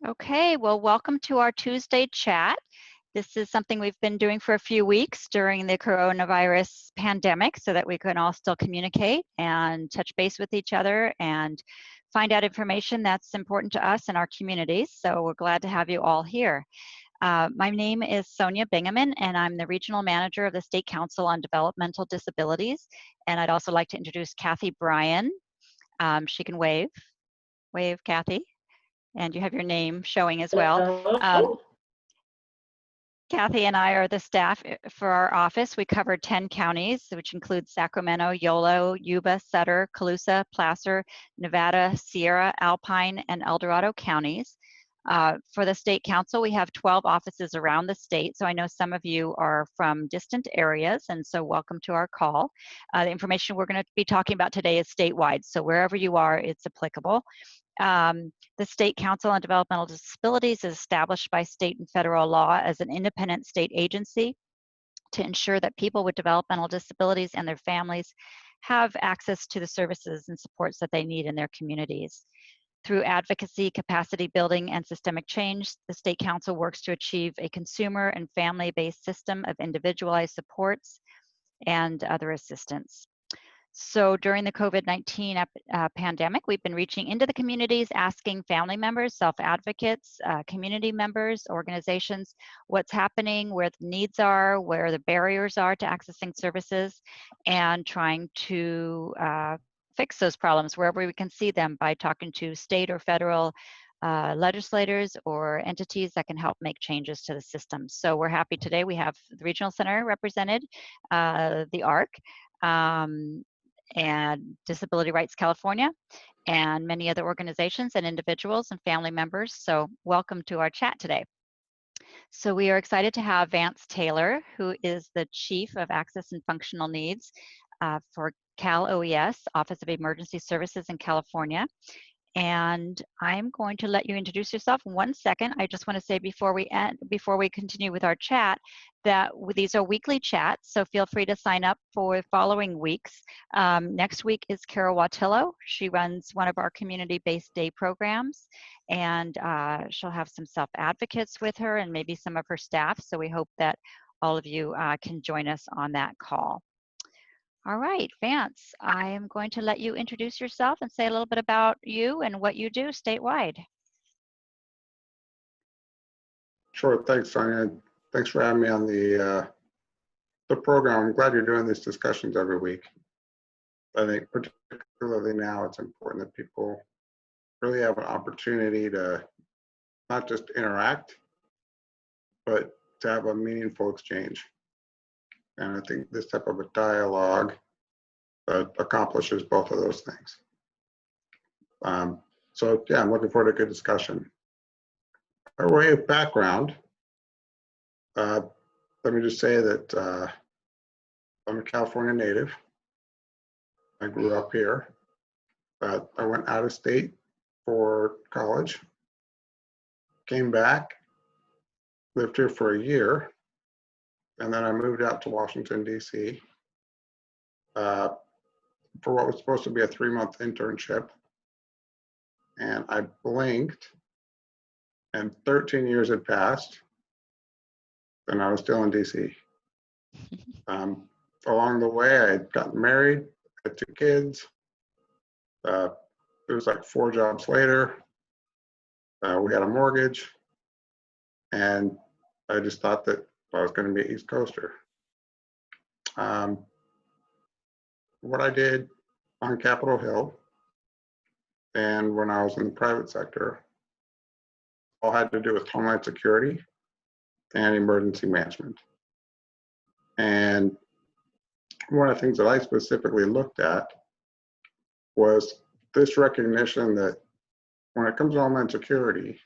Okay, well, welcome to our Tuesday chat. This is something we've been doing for a few weeks during the coronavirus pandemic so that we can all still communicate and touch base with each other and find out information that's important to us and our communities. So we're glad to have you all here. My name is Sonia Bingaman, and I'm the Regional Manager of the State Council on Developmental Disabilities. And I'd also like to introduce Kathy Bryan. She can wave. Wave, Kathy. And you have your name showing as well. Kathy and I are the staff for our office. We cover 10 counties, which include Sacramento, Yolo, Yuba, Sutter, Colusa, Placer, Nevada, Sierra, Alpine, and El Dorado counties. For the State Council, we have 12 offices around the state, so I know some of you are from distant areas, and so welcome to our call. The information we're going to be talking about today is statewide, so wherever you are, it's applicable. The State Council on Developmental Disabilities is established by state and federal law as an independent state agency to ensure that people with developmental disabilities and their families have access to the services and supports that they need in their communities. Through advocacy, capacity building, and systemic change, the State Council works to achieve a consumer and family-based system of individualized supports and other assistance. So during the COVID-19 pandemic, we've been reaching into the communities, asking family members, self-advocates, community members, organizations, what's happening, where the needs are, where the barriers are to accessing services, and trying to fix those problems wherever we can see them by talking to state or federal legislators or entities that can help make changes to the system. So we're happy today. We have the Regional Center represented, the ARC, and Disability Rights California, and many other organizations and individuals and family members. So welcome to our chat today. So we are excited to have Vance Taylor, who is the Chief of Access and Functional Needs for CalOES, Office of Emergency Services in California. And I'm going to let you introduce yourself in 1 second. I just want to say before we continue with our chat that these are weekly chats, so feel free to sign up for following weeks. Next week is Carol Wattillo. She runs one of our community-based day programs, and she'll have some self-advocates with her and maybe some of her staff. So we hope that all of you can join us on that call. All right, Vance, I am going to let you introduce yourself and say a little bit about you and what you do statewide. Sure, thanks, Sonia. Thanks for having me on the program. I'm glad you're doing these discussions every week. I think particularly now it's important that people really have an opportunity to not just interact, but to have a meaningful exchange. And I think this type of a dialogue accomplishes both of those things. So yeah, I'm looking forward to a good discussion. By way of background, let me just say that I'm a California native. I grew up here, but I went out of state for college, came back, lived here for a year, and then I moved out to Washington, D.C. For what was supposed to be a 3-month internship. And I blinked, and 13 years had passed, and I was still in D.C. Along the way, I had gotten married, had 2 kids. It was like 4 jobs later. We had a mortgage, and I just thought that I was going to be an East Coaster. What I did on Capitol Hill and when I was in the private sector all had to do with Homeland Security and emergency management. And one of the things that I specifically looked at was this recognition that when it comes to Homeland Security,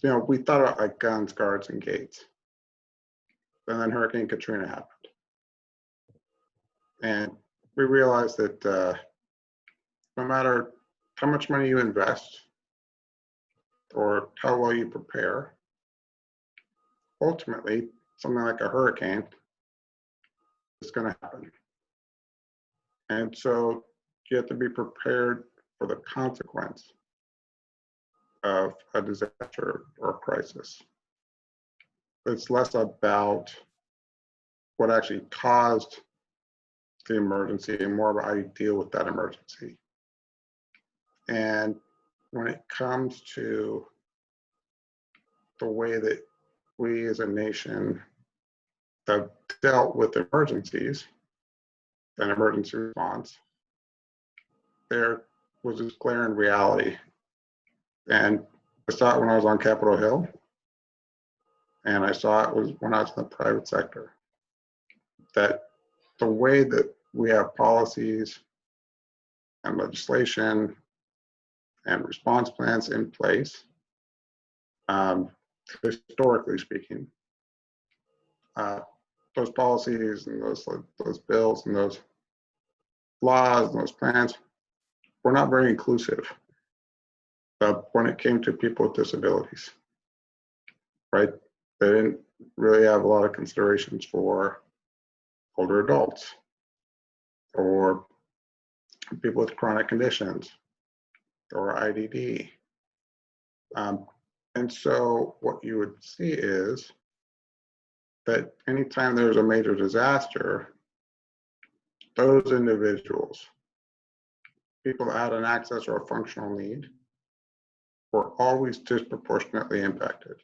you know, we thought about like guns, guards, and gates. And then Hurricane Katrina happened. And we realized that no matter how much money you invest or how well you prepare, ultimately, something like a hurricane is going to happen. And so you have to be prepared for the consequence of a disaster or crisis. It's less about what actually caused the emergency and more about how you deal with that emergency. And when it comes to the way that we as a nation have dealt with emergencies and emergency response, there was this glaring reality. And I saw it when I was on Capitol Hill, and I saw it was when I was in the private sector, that the way that we have policies and legislation and response plans in place, historically speaking, those policies and those bills and those laws and those plans were not very inclusive when it came to people with disabilities, right? They didn't really have a lot of considerations for older adults or people with chronic conditions or IDD. And so what you would see is that anytime there's a major disaster, those individuals, people that had an access or a functional need, were always disproportionately impacted.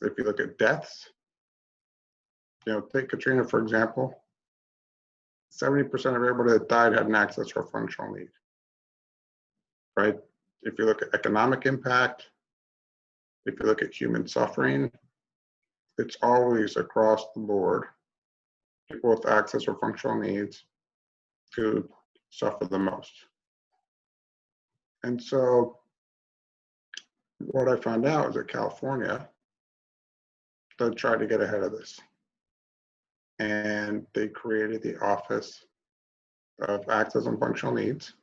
If you look at deaths, take Katrina, for example, 70% of everybody that died had an access or a functional need, right? If you look at economic impact, if you look at human suffering, it's always across the board, people with access or functional needs who suffer the most. And so what I found out is that California, they tried to get ahead of this. And they created the Office of Access and Functional Needs.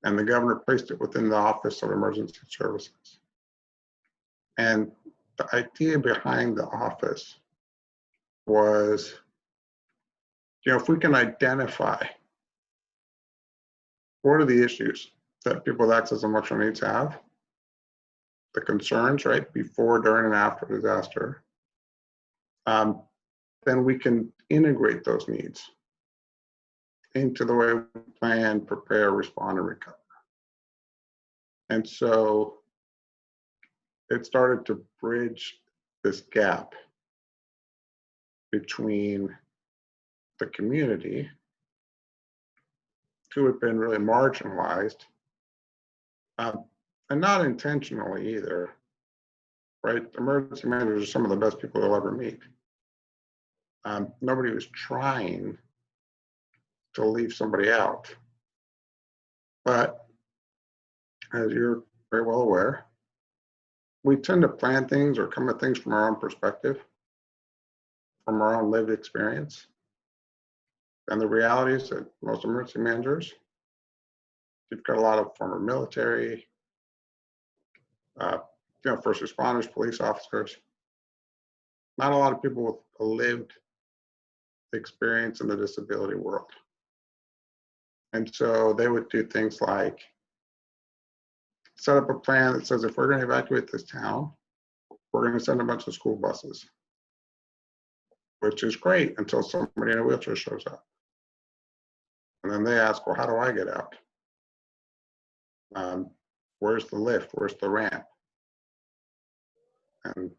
And the governor placed it within the Office of Emergency Services. And the idea behind the office was, if we can identify what are the issues that people with access and functional needs have, the concerns, right, before, during, and after disaster, then we can integrate those needs into the way we plan, prepare, respond, and recover. And so it started to bridge this gap between the community, who had been really marginalized, and not intentionally either, right? Emergency managers are some of the best people you'll ever meet. Nobody was trying to leave somebody out. But as you're very well aware, we tend to plan things or come at things from our own perspective, from our own lived experience. And the reality is that most emergency managers, you've got a lot of former military, first responders, police officers, not a lot of people with a lived experience in the disability world. And so they would do things like set up a plan that says, if we're going to evacuate this town, we're going to send a bunch of school buses, which is great until somebody in a wheelchair shows up. And then they ask, well, how do I get out? Where's the lift? Where's the ramp? And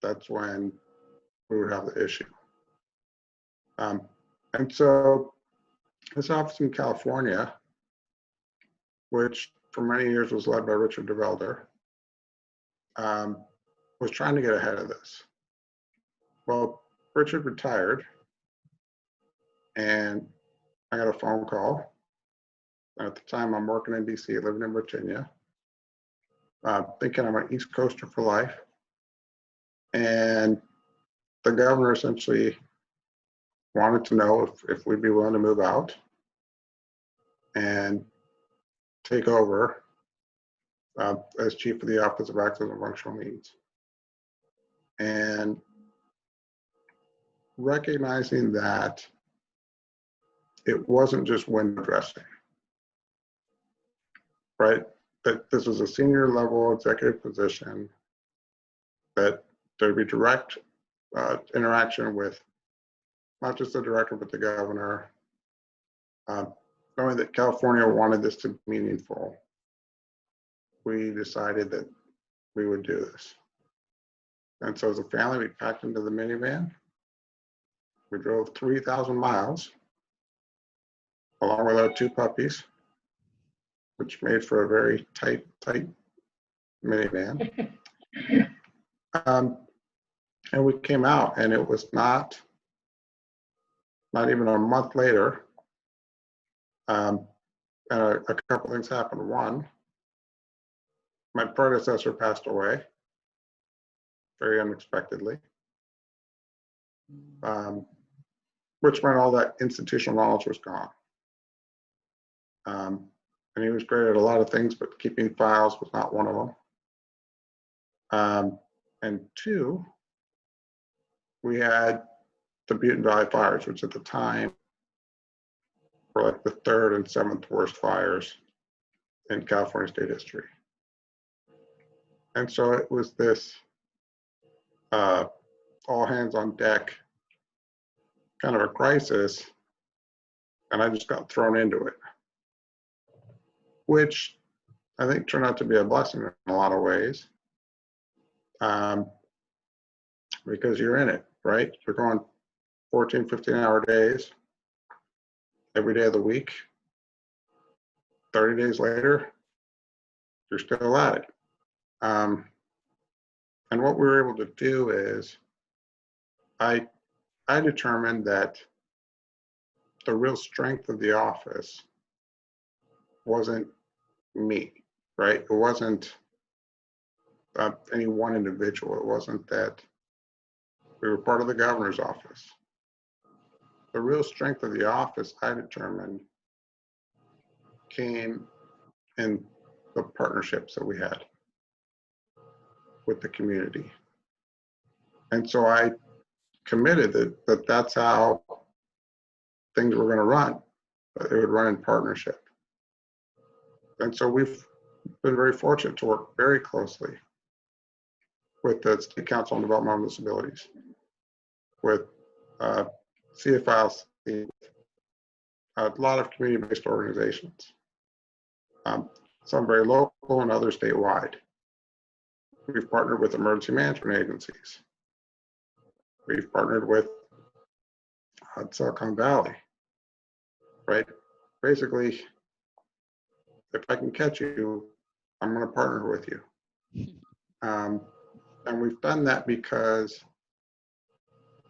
that's when we would have the issue. And so this office in California, which for many years was led by Richard DeVelder, was trying to get ahead of this. Well, Richard retired, and I got a phone call. At the time, I'm working in DC, living in Virginia, thinking I'm an East Coaster for life. And the governor essentially wanted to know if we'd be willing to move out and take over as chief of the Office of Access and Functional Needs. And recognizing that it wasn't just window dressing, right? That this was a senior level executive position, that there'd be direct interaction with not just the director, but the governor. Knowing that California wanted this to be meaningful, we decided that we would do this. And so as a family, we packed into the minivan. We drove 3,000 miles along with our 2 puppies, which made for a very tight minivan. And we came out, and it was not even a month later. And a couple things happened. One, my predecessor passed away very unexpectedly, which meant all that institutional knowledge was gone. And he was great at a lot of things, but keeping files was not one of them. And 2, we had the Butte Valley fires, which at the time were like the 3rd and 7th worst fires in California state history. And so it was this all hands on deck kind of a crisis, and I just got thrown into it, which I think turned out to be a blessing in a lot of ways, because you're in it, right? You're going 14, 15-hour days every day of the week. 30 days later, you're still at it. And what we were able to do is I determined that the real strength of the office wasn't me, right? It wasn't any one individual. It wasn't that we were part of the governor's office. The real strength of the office, I determined, came in the partnerships that we had with the community. And so I committed that that's how things were going to run. It would run in partnership. And so we've been very fortunate to work very closely with the State Council on Developmental Disabilities, with CFILC, a lot of community-based organizations, some very local and others statewide. We've partnered with emergency management agencies. We've partnered with Silicon Valley, right? Basically, if I can catch you, I'm going to partner with you. And we've done that because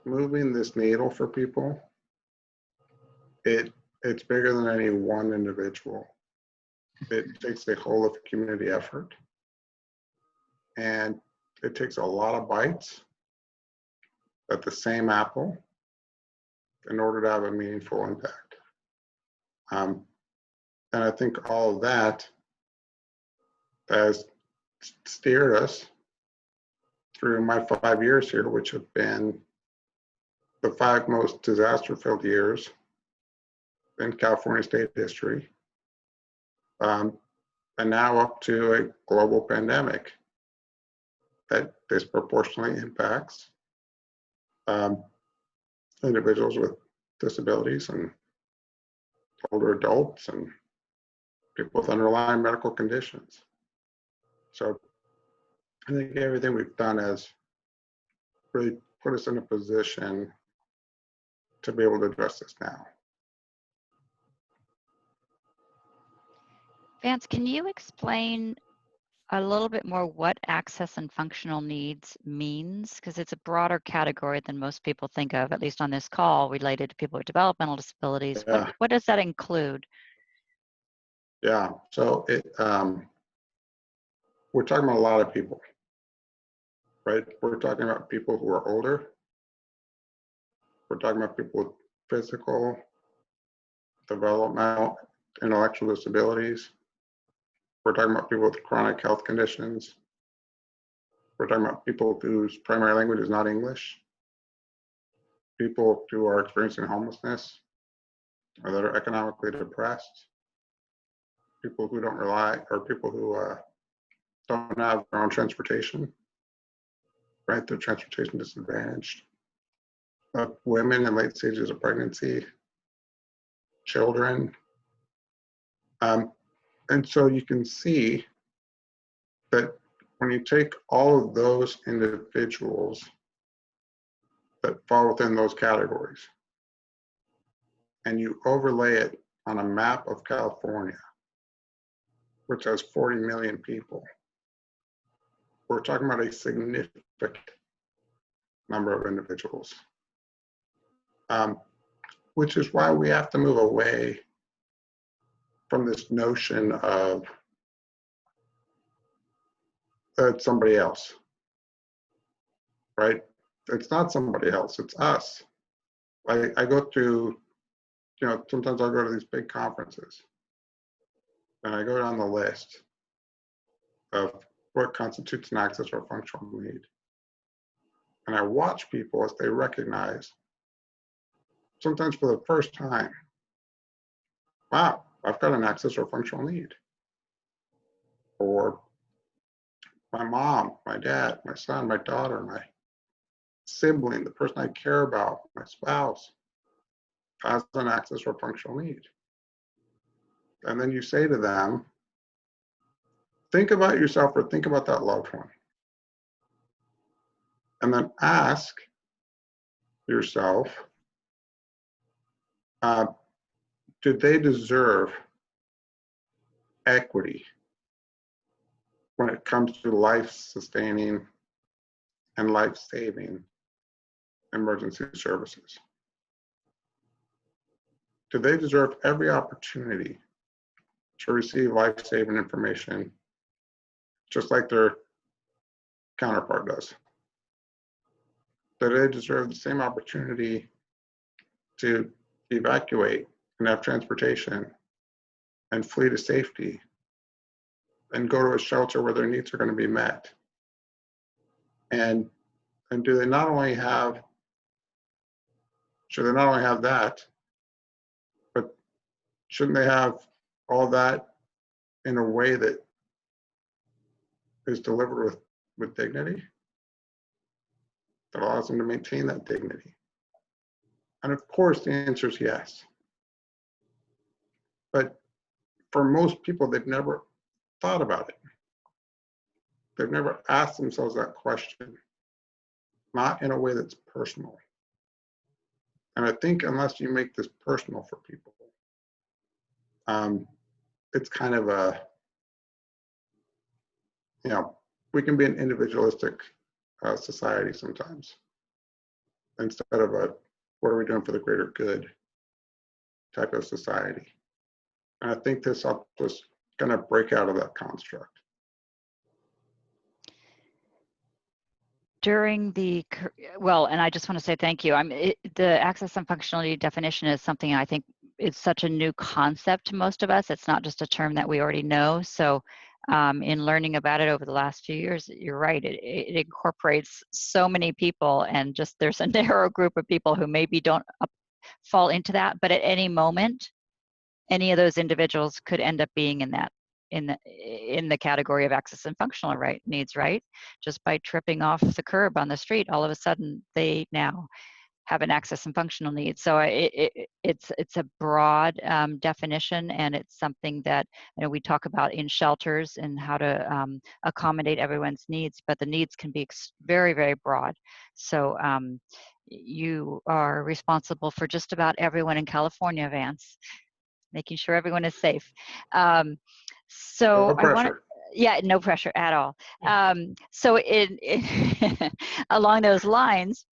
moving this needle for people, it's bigger than any one individual. It takes a whole of community effort, and it takes a lot of bites at the same apple in order to have a meaningful impact. And I think all of that has steered us through my 5 years here, which have been the 5 most disaster-filled years in California state history, and now up to a global pandemic that disproportionately impacts individuals with disabilities and older adults and people with underlying medical conditions. So I think everything we've done has really put us in a position to be able to address this now. Vance, can you explain a little bit more what access and functional needs means? Because it's a broader category than most people think of, at least on this call, related to people with developmental disabilities. Yeah. What does that include? Yeah, so we're talking about a lot of people, right? We're talking about people who are older. We're talking about people with physical, developmental, intellectual disabilities. We're talking about people with chronic health conditions. We're talking about people whose primary language is not English. People who are experiencing homelessness or that are economically depressed. people who don't rely, or people who don't have their own transportation, right? They're transportation disadvantaged. Women in late stages of pregnancy, children. And so you can see that when you take all of those individuals that fall within those categories and you overlay it on a map of California, which has 40 million people, we're talking about a significant number of individuals, which is why we have to move away from this notion of it's somebody else, right? It's not somebody else, it's us. I go through, sometimes I'll go to these big conferences and I go down the list of what constitutes an access or functional need. And I watch people as they recognize, sometimes for the first time, wow, I've got an access or functional need. Or my mom, my dad, my son, my daughter, my sibling, the person I care about, my spouse, has an access or functional need. And then you say to them, think about yourself or think about that loved one. And then ask yourself, do they deserve equity when it comes to life-sustaining and life-saving emergency services? Do they deserve every opportunity to receive life-saving information just like their counterpart does? Do they deserve the same opportunity to evacuate and have transportation and flee to safety and go to a shelter where their needs are going to be met? And do they not only have, should they not only have that, but shouldn't they have all that in a way that is delivered with dignity, that allows them to maintain that dignity? And of course, the answer is yes. But for most people, they've never thought about it. They've never asked themselves that question, not in a way that's personal. And I think unless you make this personal for people, it's kind of a, we can be an individualistic society sometimes, instead of a, what are we doing for the greater good type of society. And I think this helps us kind of break out of that construct. During the, well, and I just want to say thank you. The access and functionality definition is something I think is such a new concept to most of us. It's not just a term that we already know. So in learning about it over the last few years, you're right, it incorporates so many people, and just there's a narrow group of people who maybe don't fall into that, but at any moment, any of those individuals could end up being in that, in the category of access and functional needs, right? Just by tripping off the curb on the street, all of a sudden they now have an access and functional need. So it's a broad definition, and it's something that we talk about in shelters and how to accommodate everyone's needs, but the needs can be very, very broad. So you are responsible for just about everyone in California, Vance, making sure everyone is safe. So No I want to, pressure. no pressure at all. So along those lines,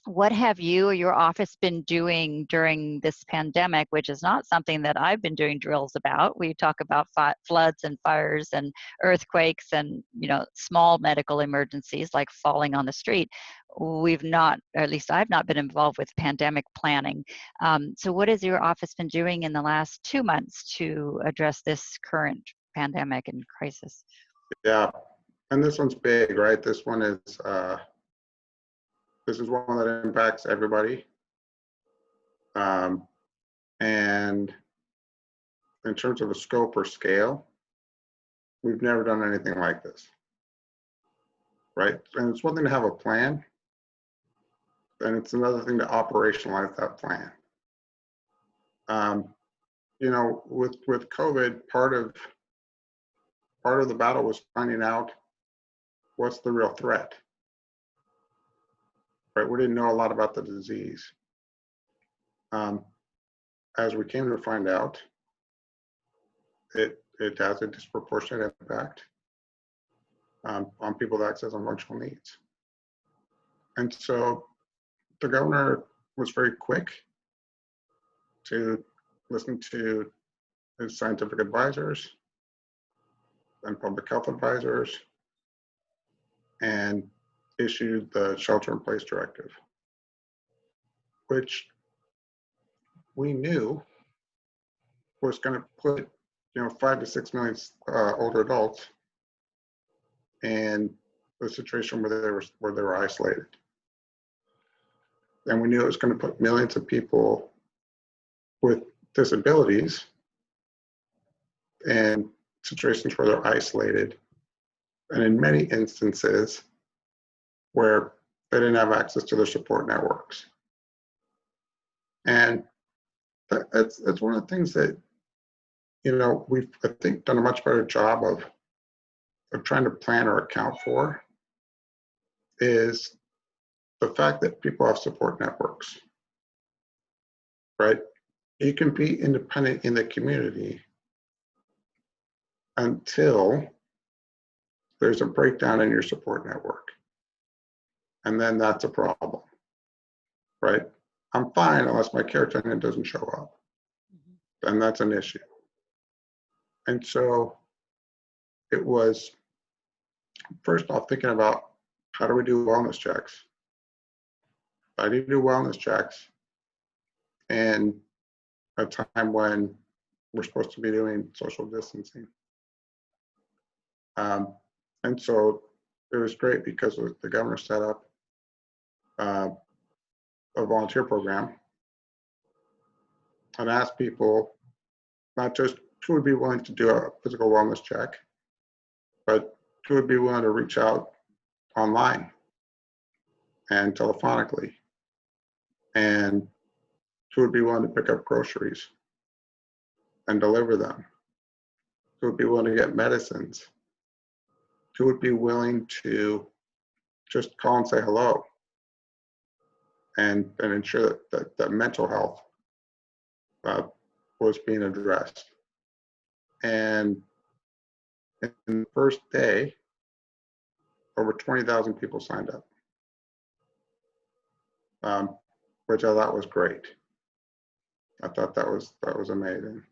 what have you or your office been doing during this pandemic, which is not something that I've been doing drills about? We talk about floods and fires and earthquakes and small medical emergencies like falling on the street. We've not, or at least I've not been involved with pandemic planning. So what has your office been doing in the last 2 months to address this current pandemic and crisis? Yeah, and this one's big, right? This one is one that impacts everybody. And in terms of a scope or scale, we've never done anything like this, right? And it's one thing to have a plan, and it's another thing to operationalize that plan. You know, with COVID, part of the battle was finding out what's the real threat, right? We didn't know a lot about the disease. As we came to find out, it has a disproportionate impact on people with access and functional needs. And so the governor was very quick to listen to his scientific advisors and public health advisors and issued the shelter-in-place directive, which we knew was going to put 5 to 6 million older adults in a situation where they were isolated. And we knew it was going to put millions of people with disabilities in situations where they're isolated, and in many instances where they didn't have access to their support networks. And that's one of the things that we've, I think, done a much better job of trying to plan or account for, is the fact that people have support networks, right? You can be independent in the community until there's a breakdown in your support network. And then that's a problem, right? I'm fine unless my care attendant doesn't show up. And that's an issue. And so it was, first off, thinking about how do we do wellness checks? I need to do wellness checks in a time when we're supposed to be doing social distancing. And so it was great because the governor set up a volunteer program and asked people not just who would be willing to do a physical wellness check, but who would be willing to reach out online and telephonically, and who would be willing to pick up groceries and deliver them, who would be willing to get medicines, who would be willing to just call and say hello and ensure that mental health was being addressed. And in the first day, over 20,000 people signed up, which I thought was great. I thought that was amazing.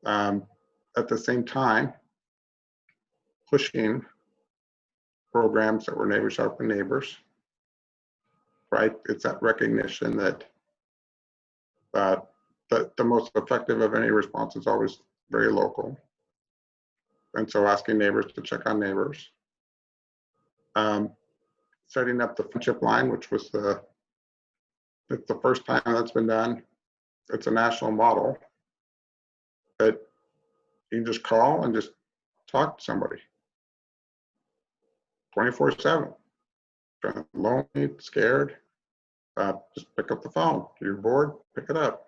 At the same time, pushing programs that were neighbors helping neighbors, right? It's that recognition that the most effective of any response is always very local. And so asking neighbors to check on neighbors. Setting up the friendship line, which was it's the first time that's been done. It's a national model that you can just call and just talk to somebody 24/7. Lonely, scared, just pick up the phone. You're bored, pick it up.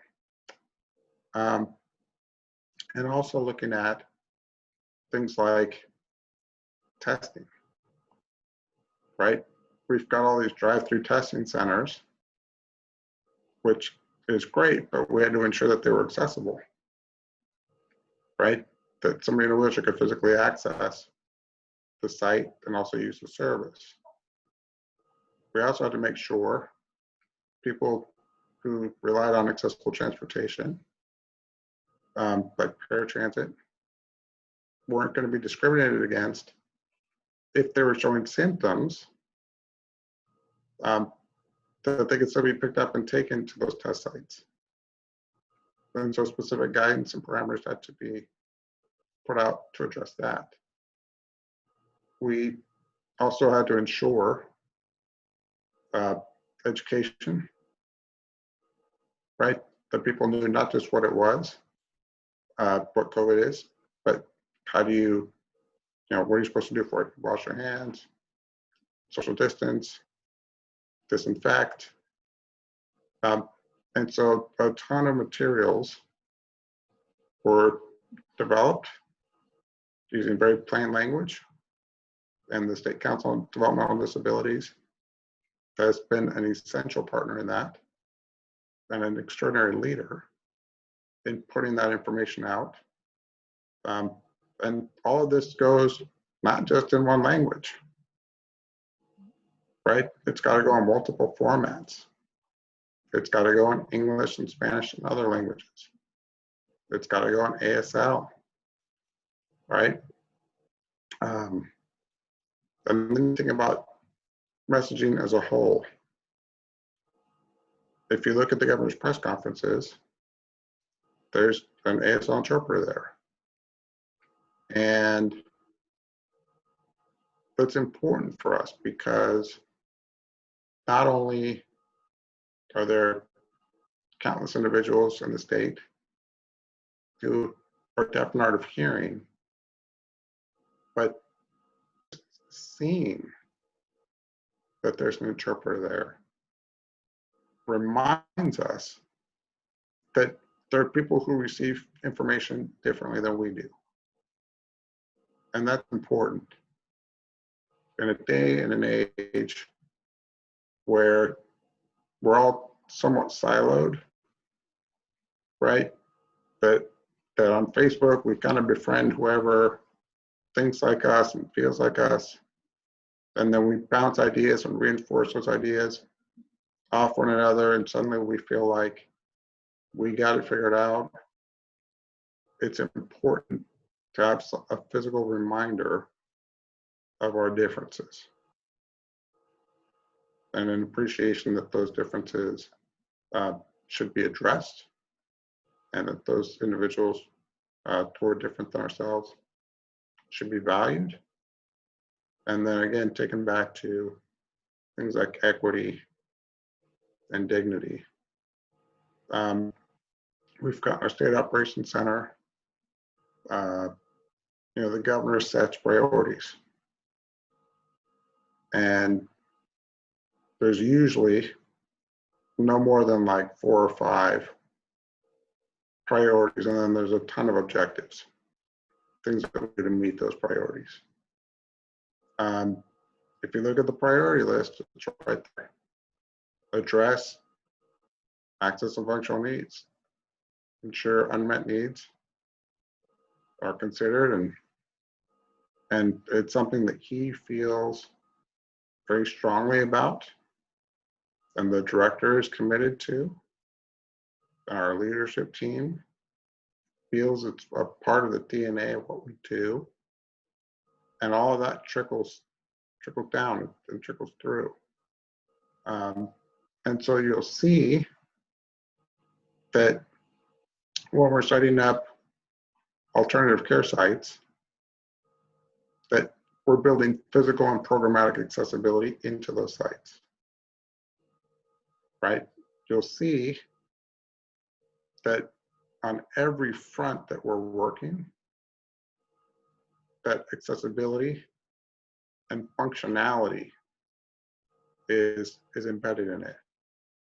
And also looking at things like testing, right? We've got all these drive-through testing centers, which is great, but we had to ensure that they were accessible, right? That somebody in a wheelchair could physically access the site and also use the service. We also had to make sure people who relied on accessible transportation, like paratransit, weren't going to be discriminated against if they were showing symptoms, that they could still be picked up and taken to those test sites. And so specific guidance and parameters had to be put out to address that. We also had to ensure education, right? That people knew not just what it was, what COVID is, but how do you, what are you supposed to do for it? Wash your hands, social distance, disinfect. And so a ton of materials were developed using very plain language, and the State Council on Developmental Disabilities has been an essential partner in that and an extraordinary leader in putting that information out. And all of this goes not just in one language, right? It's got to go in multiple formats. It's got to go in English and Spanish and other languages. It's got to go in ASL, right? And then you think about messaging as a whole. If you look at the governor's press conferences, there's an ASL interpreter there. And that's important for us because not only are there countless individuals in the state who are deaf and hard of hearing, but seeing that there's an interpreter there reminds us that there are people who receive information differently than we do. And that's important. In a day and an age where we're all somewhat siloed, right? That on Facebook, we kind of befriend whoever thinks like us and feels like us. And then we bounce ideas and reinforce those ideas off one another. And suddenly we feel like we got it figured out. It's important to have a physical reminder of our differences and an appreciation that those differences should be addressed and that those individuals who are different than ourselves should be valued. And then again, taken back to things like equity and dignity. We've got our State Operations Center. The governor sets priorities. And there's usually no more than like 4 or 5 priorities, and then there's a ton of objectives, things that we do to meet those priorities. If you look at the priority list, it's right there. Address access and functional needs. Ensure unmet needs are considered, and it's something that he feels very strongly about, and the director is committed to. Our leadership team feels it's a part of the DNA of what we do, and all of that trickles down and trickles through. And so you'll see that when we're setting up alternative care sites, that we're building physical and programmatic accessibility into those sites, right? You'll see that on every front that we're working, that accessibility and functionality is embedded in it.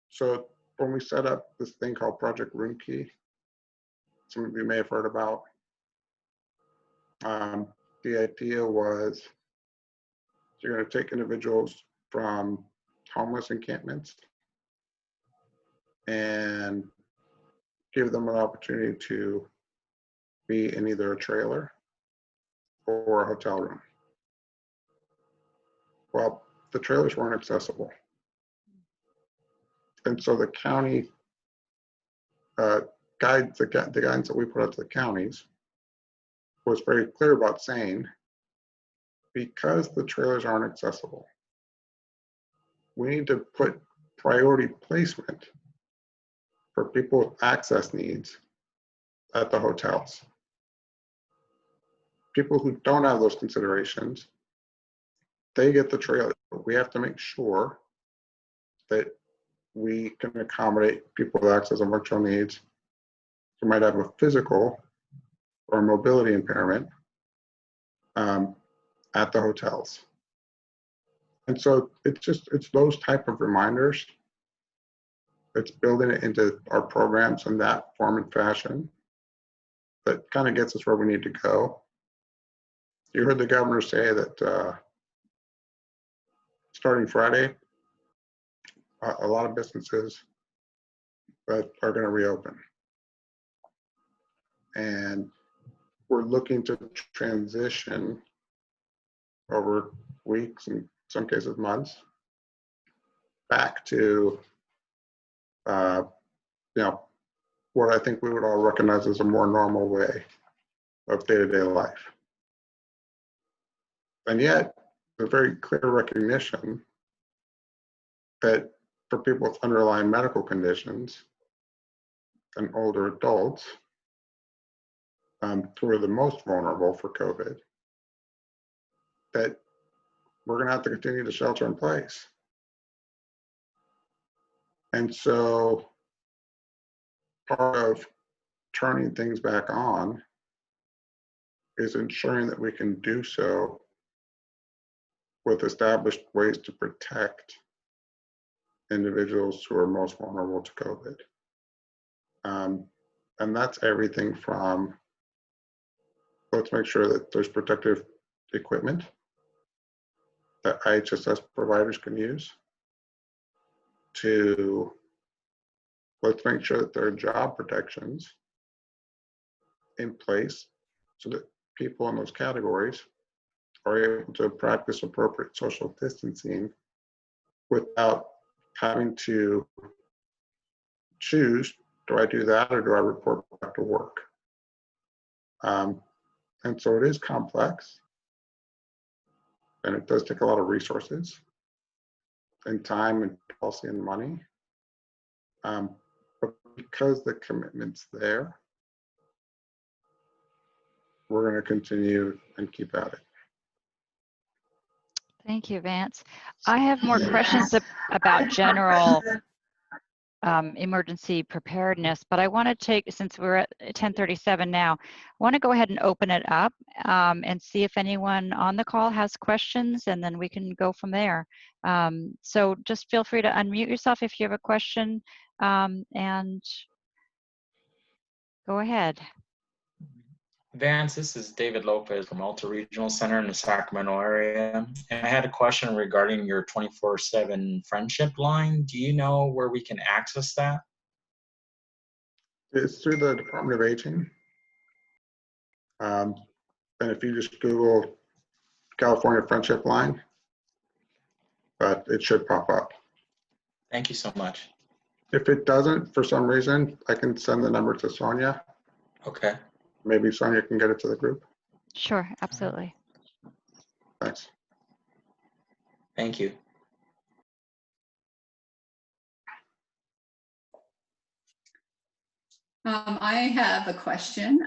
So when we set up this thing called Project Room Key, some of you may have heard about, the idea was you're going to take individuals from homeless encampments and give them an opportunity to be in either a trailer or a hotel room. Well, the trailers weren't accessible. And so the county the guidance that we put out to the counties was very clear about saying, because the trailers aren't accessible, we need to put priority placement for people with access needs at the hotels. People who don't have those considerations, they get the trailer. We have to make sure that we can accommodate people with access and functional needs who might have a physical or mobility impairment at the hotels. And so it's those type of reminders. It's building it into our programs in that form and fashion that kind of gets us where we need to go. You heard the governor say that starting Friday, a lot of businesses that are going to reopen. And we're looking to transition over weeks, in some cases months, back to what I think we would all recognize as a more normal way of day-to-day life. And yet, a very clear recognition that for people with underlying medical conditions and older adults, who are the most vulnerable for COVID, that we're going to have to continue to shelter in place. And so part of turning things back on is ensuring that we can do so with established ways to protect individuals who are most vulnerable to COVID. And that's everything from, let's make sure that there's protective equipment that IHSS providers can use, to let's make sure that there are job protections in place so that people in those categories are able to practice appropriate social distancing without having to choose, do I do that or do I report back to work? And so it is complex, and it does take a lot of resources and time and policy and money. But because the commitment's there, we're going to continue and keep at it. Thank you, Vance. I have more questions about general emergency preparedness, but I want to take, since we're at 10:37 now, I want to go ahead and open it up and see if anyone on the call has questions, and then we can go from there. So just feel free to unmute yourself if you have a question, and go ahead. Vance, this is David Lopez from Alta Regional Center in the Sacramento area. And I had a question regarding your 24/7 friendship line. Do you know where we can access that? It's through the Department of Aging. And if you just Google California Friendship Line, it should pop up. Thank you so much. If it doesn't, for some reason, I can send the number to Sonia. Okay. Maybe Sonia can get it to the group. Sure, absolutely. Thanks. Thank you. I have a question.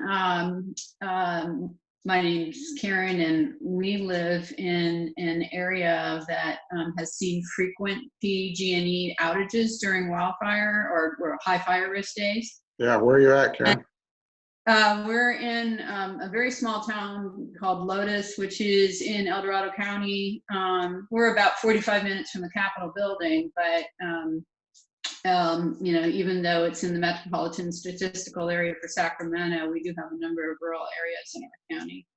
My name's Karen, and we live in an area that has seen frequent PG&E outages during wildfire or high fire risk days. Yeah, where are you at, Karen? We're in a very small town called Lotus, which is in El Dorado County. We're about 45 minutes from the Capitol building, but even though it's in the metropolitan statistical area for Sacramento, we do have a number of rural areas in our county.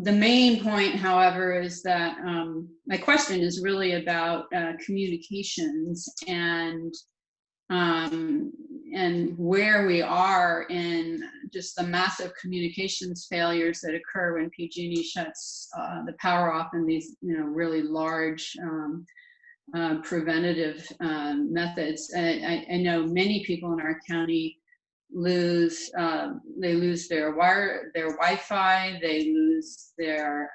The main point, however, is that my question is really about communications and where we are in just the massive communications failures that occur when PG&E shuts the power off in these, really large preventative methods. I know many people in our county lose their Wi-Fi, they lose their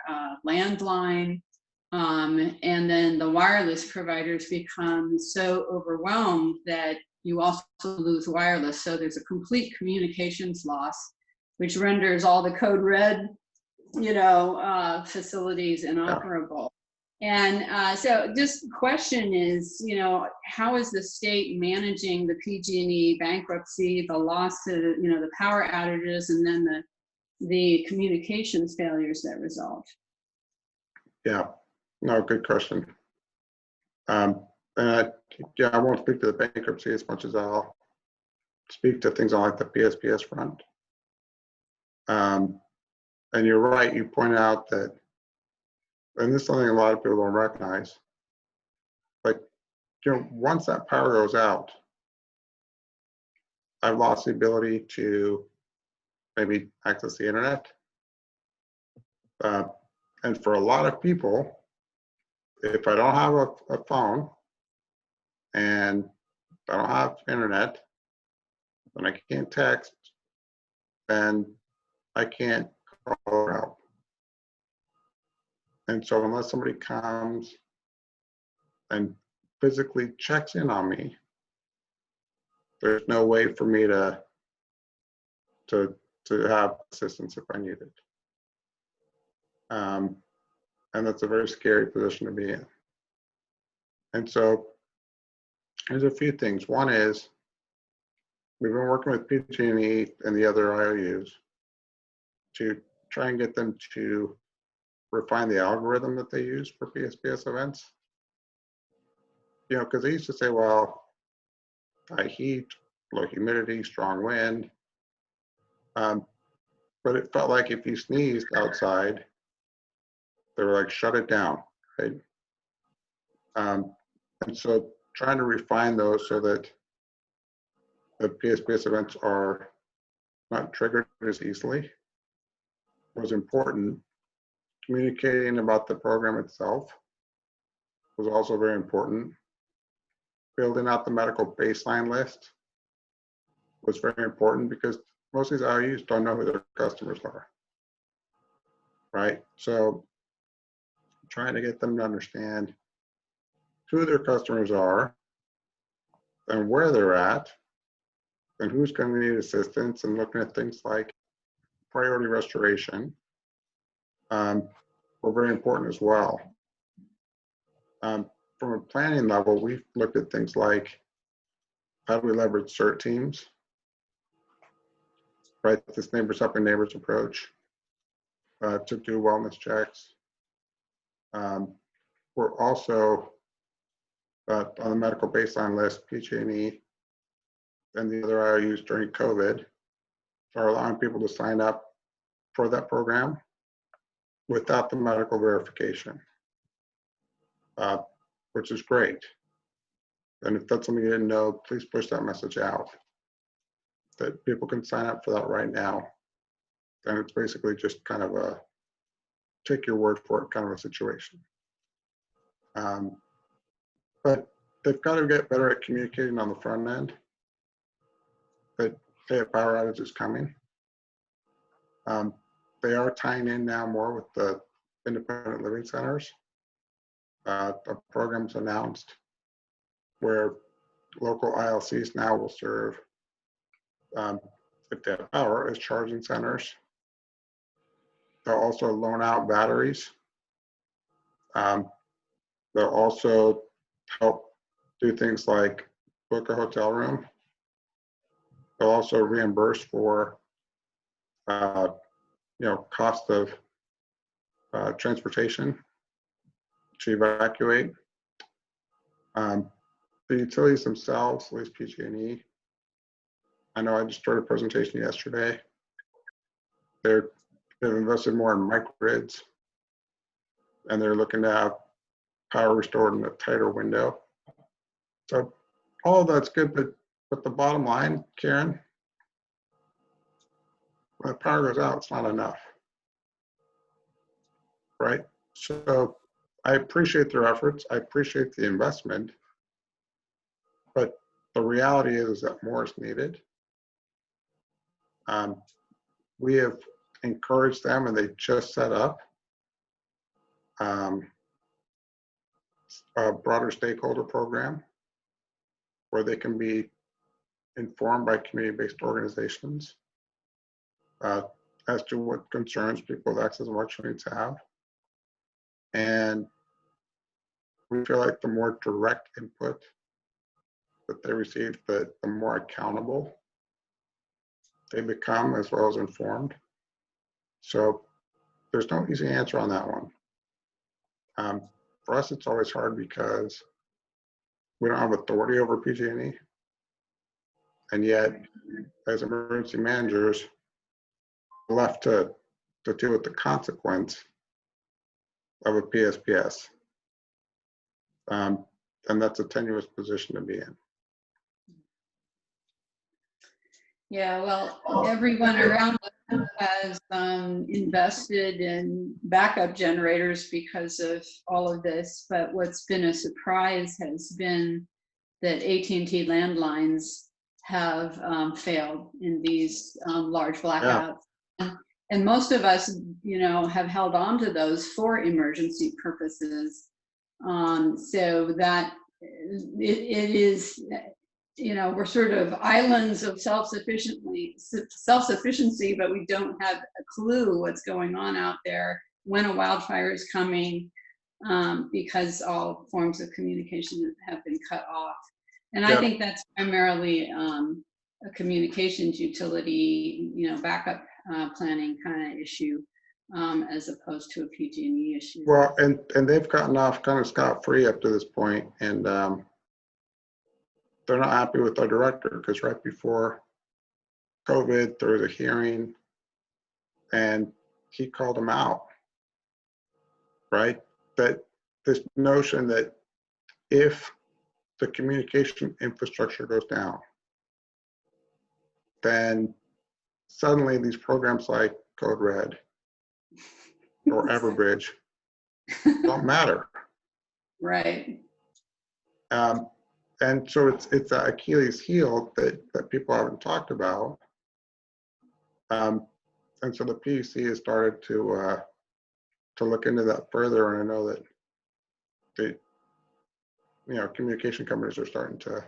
landline, and then the wireless providers become so overwhelmed that you also lose wireless. So there's a complete communications loss, which renders all the code red, facilities inoperable. And so just question is, you know, how is the state managing the PG&E bankruptcy, the loss of, you know, the power outages, and then the communications failures that result? Yeah, no, good question. And I won't speak to the bankruptcy as much as I'll speak to things on like the PSPS front. And you're right, you pointed out that, and this is something a lot of people don't recognize, like, you know, once that power goes out, I've lost the ability to maybe access the internet. And for a lot of people, if I don't have a phone and I don't have internet, and I can't text, then I can't call for help. And so unless somebody comes and physically checks in on me, there's no way for me to have assistance if I need it. And that's a very scary position to be in. And so there's a few things. One is we've been working with PG&E and the other IOUs to try and get them to refine the algorithm that they use for PSPS events. You know, because they used to say, well, high heat, low humidity, strong wind. But it felt like if you sneezed outside, they were like, shut it down, right? And so trying to refine those so that the PSPS events are not triggered as easily was important. Communicating about the program itself was also very important. Building out the medical baseline list was very important because most of these IOUs don't know who their customers are, right? So trying to get them to understand who their customers are and where they're at and who's going to need assistance, and looking at things like priority restoration were very important as well. From a planning level, we've looked at things like how do we leverage CERT teams, right? This neighbors helping neighbors approach to do wellness checks. We're also on the medical baseline list, PG&E and the other IOUs during COVID are allowing people to sign up for that program without the medical verification, which is great. And if that's something you didn't know, please push that message out, that people can sign up for that right now. And it's basically just kind of a take your word for it kind of a situation. But they've got to get better at communicating on the front end that, hey, a power outage is coming. They are tying in now more with the independent living centers. A program's announced where local ILCs now will serve, if they have power, as charging centers. They'll also loan out batteries. They'll also help do things like book a hotel room. They'll also reimburse for, cost of transportation to evacuate. The utilities themselves, at least PG&E, I know I just started a presentation yesterday. They've invested more in microgrids, and they're looking to have power restored in a tighter window. So all of that's good, but the bottom line, Karen, when the power goes out, it's not enough, right? So I appreciate their efforts. I appreciate the investment, but the reality is that more is needed. We have encouraged them, and they just set up a broader stakeholder program where they can be informed by community-based organizations as to what concerns people with access to electricity have. And we feel like the more direct input that they receive, the more accountable they become, as well as informed. So there's no easy answer on that one. For us, it's always hard because we don't have authority over PG&E. And yet, as emergency managers, we're left to deal with the consequence of a PSPS. And that's a tenuous position to be in. Yeah, well, everyone around us has invested in backup generators because of all of this. But what's been a surprise has been that AT&T landlines have failed in these large blackouts. Yeah. And most of us, you know, have held on to those for emergency purposes. So that it is, you know, we're sort of islands of self-sufficiency, but we don't have a clue what's going on out there when a wildfire is coming, because all forms of communication have been cut off. And I think that's primarily a communications utility, you know, backup planning kind of issue, as opposed to a PG&E issue. Well, and they've gotten off kind of scot-free up to this point, and they're not happy with our director, because right before COVID, there was a hearing, and he called them out, right? That this notion that if the communication infrastructure goes down, then suddenly these programs like Code Red or Everbridge don't matter. Right. And so it's that Achilles heel that people haven't talked about. And so the PUC has started to look into that further, and I know that communication companies are starting to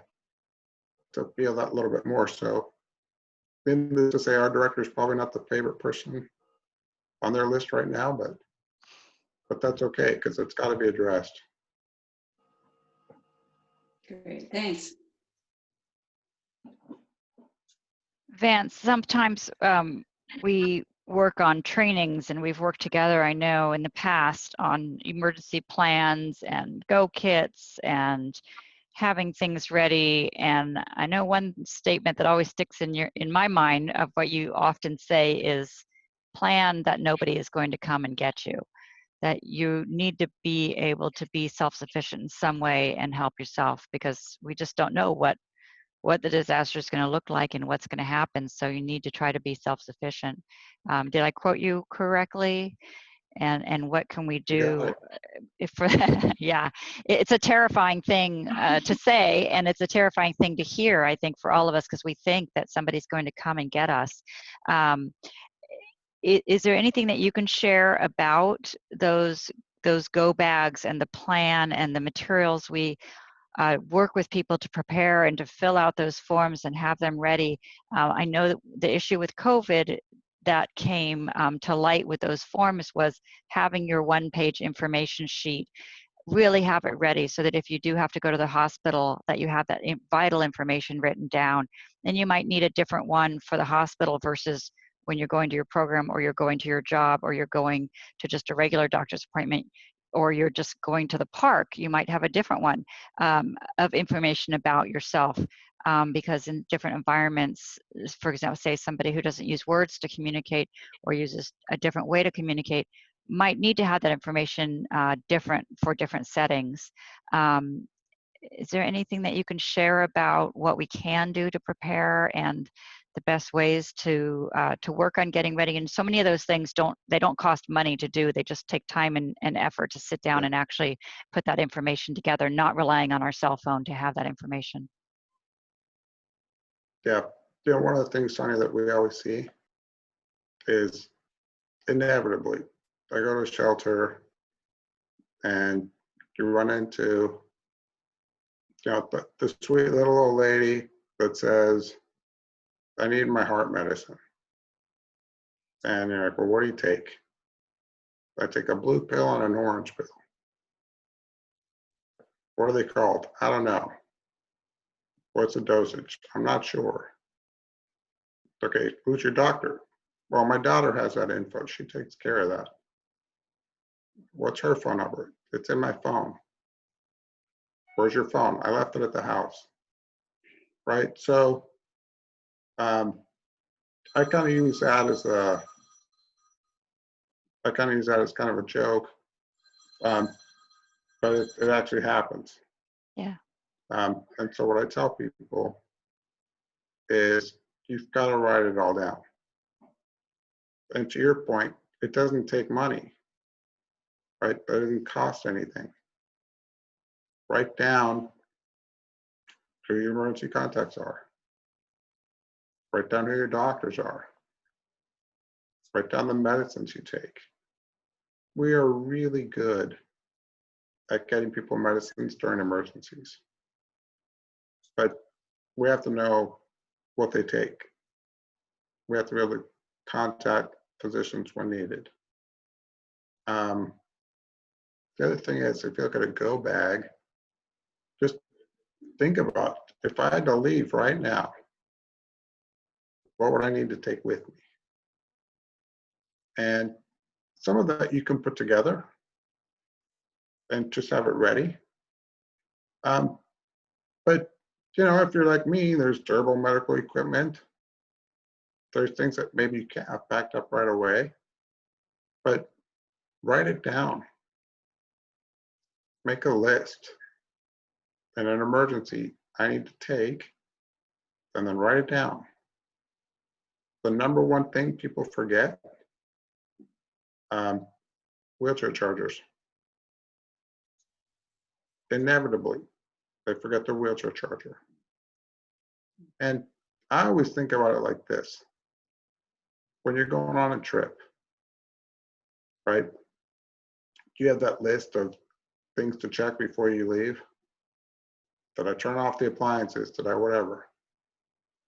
feel that a little bit more. So, to say our director is probably not the favorite person on their list right now, but that's okay, because it's got to be addressed. Great, thanks. Vance, sometimes we work on trainings, and we've worked together, I know, in the past on emergency plans and go kits and having things ready. And I know one statement that always sticks in my mind of what you often say is, plan that nobody is going to come and get you. That you need to be able to be self-sufficient in some way and help yourself, because we just don't know what the disaster is going to look like and what's going to happen. So you need to try to be self-sufficient. Did I quote you correctly? And what can we do if yeah, it's a terrifying thing to say, and it's a terrifying thing to hear, I think, for all of us, because we think that somebody's going to come and get us. Is there anything that you can share about those go bags and the plan and the materials we work with people to prepare and to fill out those forms and have them ready? I know that the issue with COVID that came to light with those forms was having your one-page information sheet. Really have it ready so that if you do have to go to the hospital, that you have that vital information written down. And you might need a different one for the hospital versus when you're going to your program, or you're going to your job, or you're going to just a regular doctor's appointment, or you're just going to the park. You might have a different one of information about yourself, because in different environments, for example, say somebody who doesn't use words to communicate or uses a different way to communicate might need to have that information different for different settings. Is there anything that you can share about what we can do to prepare and the best ways to work on getting ready? And so many of those things don't cost money to do. They just take time and effort to sit down and actually put that information together, not relying on our cell phone to have that information. Yeah, one of the things, Sonia, that we always see is inevitably, I go to a shelter and you run into the sweet little old lady that says, I need my heart medicine. And you're like, well, what do you take? I take a blue pill and an orange pill. What are they called? I don't know. What's the dosage? I'm not sure. Okay, who's your doctor? Well, my daughter has that info. She takes care of that. What's her phone number? It's in my phone. Where's your phone? I left it at the house. Right? So I kind of use that as kind of a joke. But it actually happens. Yeah. And so what I tell people is you've got to write it all down. And to your point, it doesn't take money, right? It doesn't cost anything. Write down who your emergency contacts are. Write down who your doctors are. Write down the medicines you take. We are really good at getting people medicines during emergencies. But we have to know what they take. We have to be able to contact physicians when needed. The other thing is, if you look at a go bag, just think about, if I had to leave right now, what would I need to take with me? And some of that you can put together and just have it ready. But you know, if you're like me, there's durable medical equipment. There's things that maybe you can't have backed up right away, but write it down. Make a list. In an emergency, I need to take, and then write it down. The number one thing people forget, wheelchair chargers. Inevitably, they forget their wheelchair charger. And I always think about it like this. When you're going on a trip, right? You have that list of things to check before you leave. Did I turn off the appliances? Did I whatever?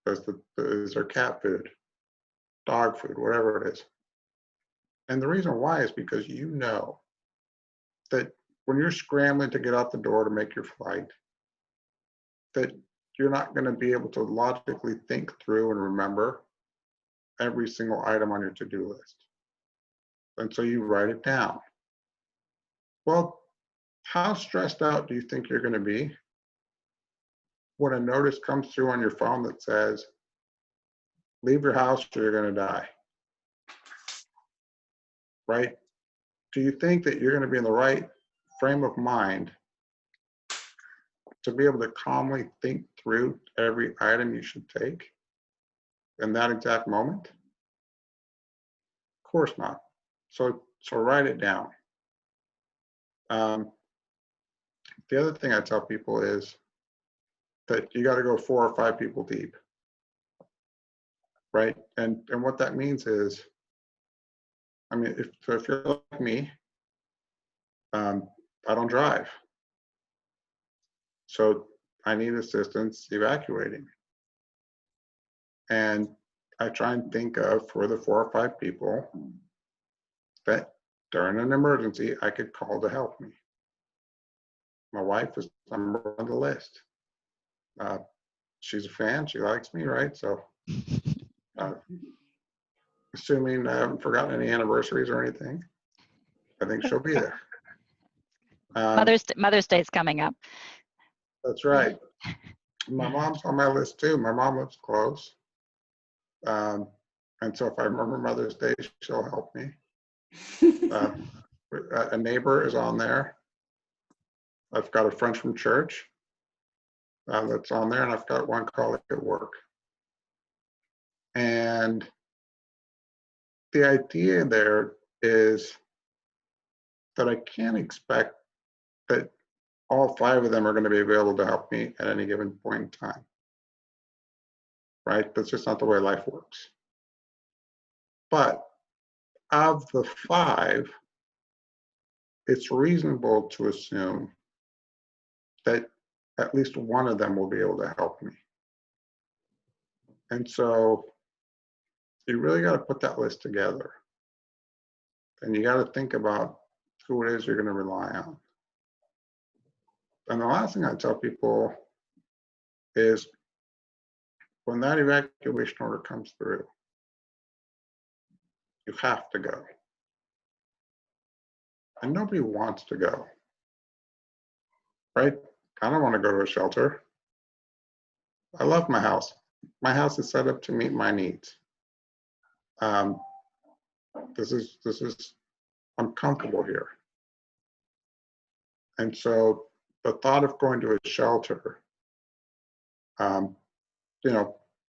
Is there cat food, dog food, whatever it is? And the reason why is because you know that when you're scrambling to get out the door to make your flight, that you're not going to be able to logically think through and remember every single item on your to-do list. And so you write it down. Well, how stressed out do you think you're going to be when a notice comes through on your phone that says, leave your house or you're going to die? Right? Do you think that you're going to be in the right frame of mind to be able to calmly think through every item you should take in that exact moment? Of course not. So write it down. The other thing I tell people is that you got to go 4 or 5 people deep, right? And what that means is, I mean, if you're like me, I don't drive, so I need assistance evacuating, and I try and think of for the 4 or 5 people that during an emergency I could call to help me. My wife is number 1 on the list. She's a fan. She likes me, right? So, assuming I haven't forgotten any anniversaries or anything, I think she'll be there. Mother's Day is coming up. That's right. My mom's on my list too. My mom lives close. And so if I remember Mother's Day, she'll help me. A neighbor is on there. I've got a friend from church that's on there, and I've got one colleague at work. And the idea there is that I can't expect that all 5 of them are going to be available to help me at any given point in time. Right? That's just not the way life works. But of the 5, it's reasonable to assume that at least one of them will be able to help me. And so you really got to put that list together. And you got to think about who it is you're going to rely on. And the last thing I tell people is when that evacuation order comes through, you have to go. And nobody wants to go, right? I don't want to go to a shelter. I love my house. My house is set up to meet my needs. I'm comfortable here. And so the thought of going to a shelter,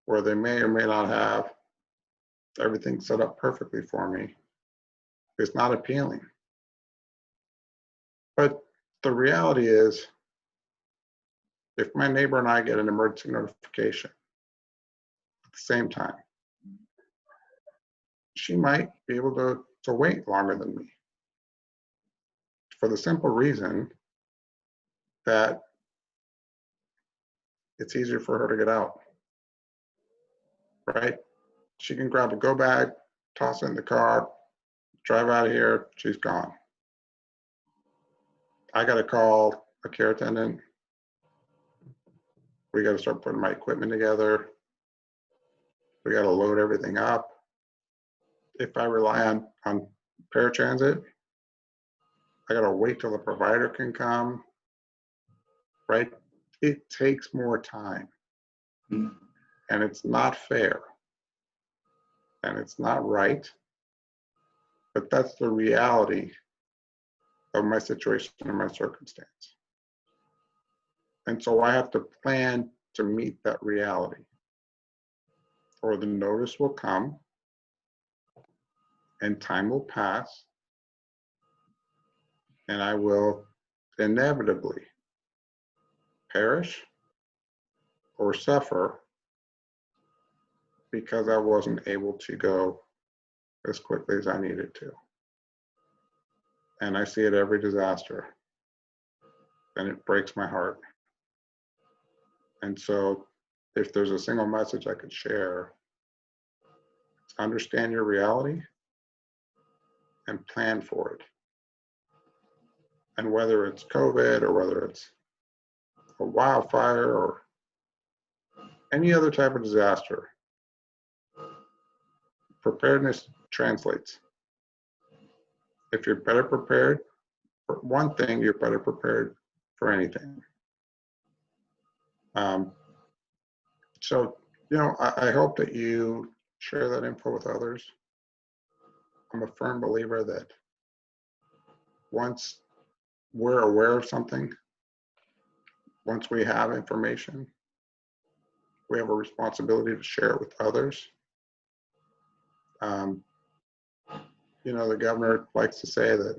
where they may or may not have everything set up perfectly for me, is not appealing. But the reality is, if my neighbor and I get an emergency notification at the same time, she might be able to wait longer than me, for the simple reason that it's easier for her to get out, right? She can grab a go bag, toss it in the car, drive out of here, she's gone. I got to call a care attendant. We got to start putting my equipment together. We got to load everything up. If I rely on paratransit, I got to wait till the provider can come, right? It takes more time. And it's not fair. And it's not right. But that's the reality of my situation and my circumstance. And so I have to plan to meet that reality, or the notice will come and time will pass and I will inevitably perish or suffer because I wasn't able to go as quickly as I needed to. And I see it every disaster, and it breaks my heart. And so if there's a single message I could share, it's understand your reality and plan for it. And whether it's COVID or whether it's a wildfire or any other type of disaster, preparedness translates. If you're better prepared for one thing, you're better prepared for anything. So, I hope that you share that info with others. I'm a firm believer that once we're aware of something, once we have information, we have a responsibility to share it with others. The governor likes to say that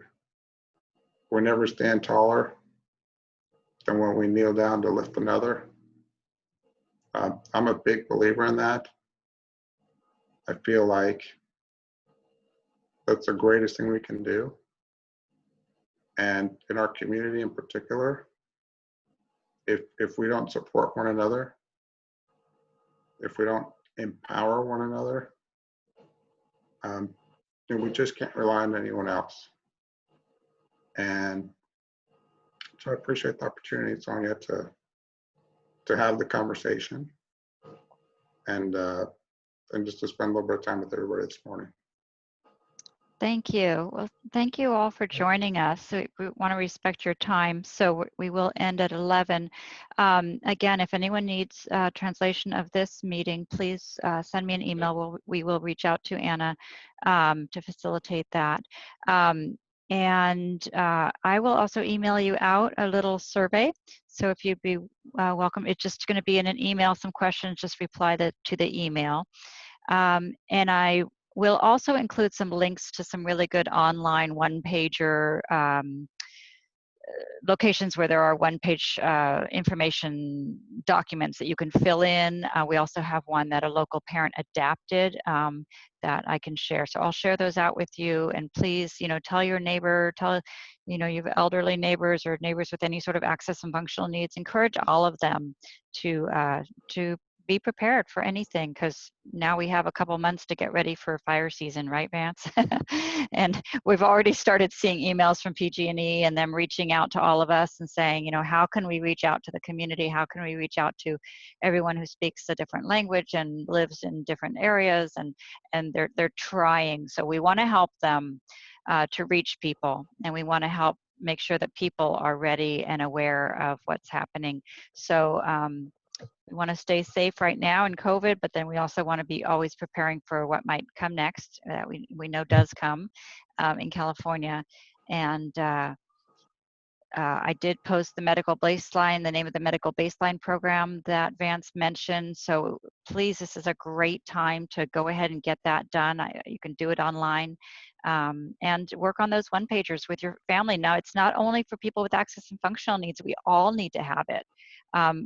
we never stand taller than when we kneel down to lift another. I'm a big believer in that. I feel like that's the greatest thing we can do. And in our community in particular, if we don't support one another, if we don't empower one another, then we just can't rely on anyone else. And so I appreciate the opportunity, Sonia, to have the conversation and just to spend a little bit of time with everybody this morning. Thank you. Well, thank you all for joining us. We want to respect your time, so we will end at 11. Again, if anyone needs translation of this meeting, please send me an email. We will reach out to Anna to facilitate that. And I will also email you out a little survey. So if you'd be welcome, it's just going to be in an email, some questions, just reply to the email. And I will also include some links to some really good online one-pager locations where there are one-page information documents that you can fill in. We also have one that a local parent adapted that I can share. So I'll share those out with you, and please, tell your neighbor, you have elderly neighbors or neighbors with any sort of access and functional needs, encourage all of them to be prepared for anything, because now we have a couple months to get ready for fire season, right, Vance? And we've already started seeing emails from PG&E and them reaching out to all of us and saying, you know, how can we reach out to the community? How can we reach out to everyone who speaks a different language and lives in different areas? And they're trying. So we want to help them to reach people, and we want to help make sure that people are ready and aware of what's happening. So we want to stay safe right now in COVID, but then we also want to be always preparing for what might come next, that we know does come in California. And I did post the medical baseline, the name of the medical baseline program that Vance mentioned. So please, this is a great time to go ahead and get that done. You can do it online, and work on those one-pagers with your family. Now, it's not only for people with access and functional needs. We all need to have it.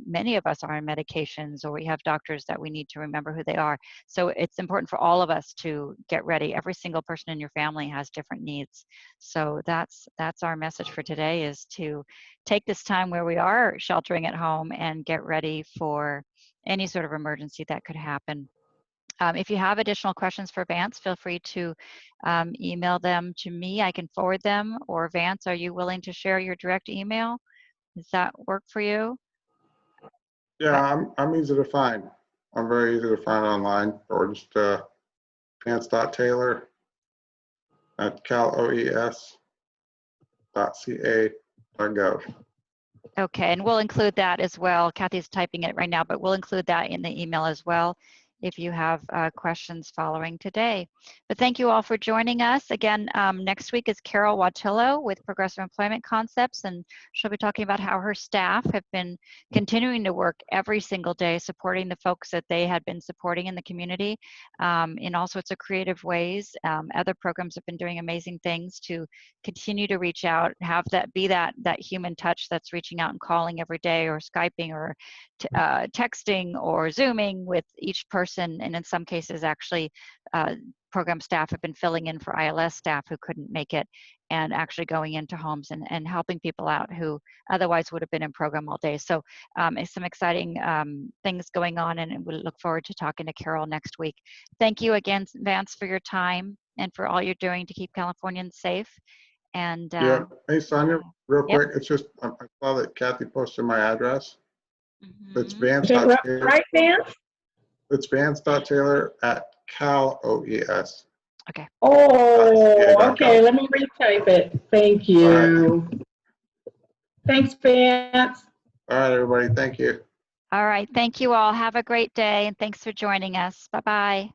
Many of us are on medications, or we have doctors that we need to remember who they are. So it's important for all of us to get ready. Every single person in your family has different needs. So that's our message for today, is to take this time where we are sheltering at home and get ready for any sort of emergency that could happen. If you have additional questions for Vance, feel free to email them to me. I can forward them. Or Vance, are you willing to share your direct email? Does that work for you? Yeah, I'm easy to find. I'm very easy to find online, or just Vance.Taylor at CalOES.ca.gov. Okay, and we'll include that as well. Kathy's typing it right now, but we'll include that in the email as well if you have questions following today. But thank you all for joining us. Again, next week is Carol Wattillo with Progressive Employment Concepts, and she'll be talking about how her staff have been continuing to work every single day supporting the folks that they had been supporting in the community in all sorts of creative ways. Other programs have been doing amazing things to continue to reach out, have that be that human touch that's reaching out and calling every day, or Skyping, or texting, or Zooming with each person. And in some cases, actually, program staff have been filling in for ILS staff who couldn't make it, and actually going into homes and helping people out who otherwise would have been in program all day. So it's some exciting things going on, and we look forward to talking to Carol next week. Thank you again, Vance, for your time and for all you're doing to keep Californians safe. And Yeah. Hey, Sonia, real Yep. quick, it's just, I saw that Kathy posted my address. It's mhm. Vance.Taylor. Right, Vance? It's Vance.Taylor at CalOES. Oh, okay. Let me retype it. Thank you. Thanks, Vance. All right, everybody. Thank you. All right. Thank you all. Have a great day, and thanks for joining us. Bye-bye.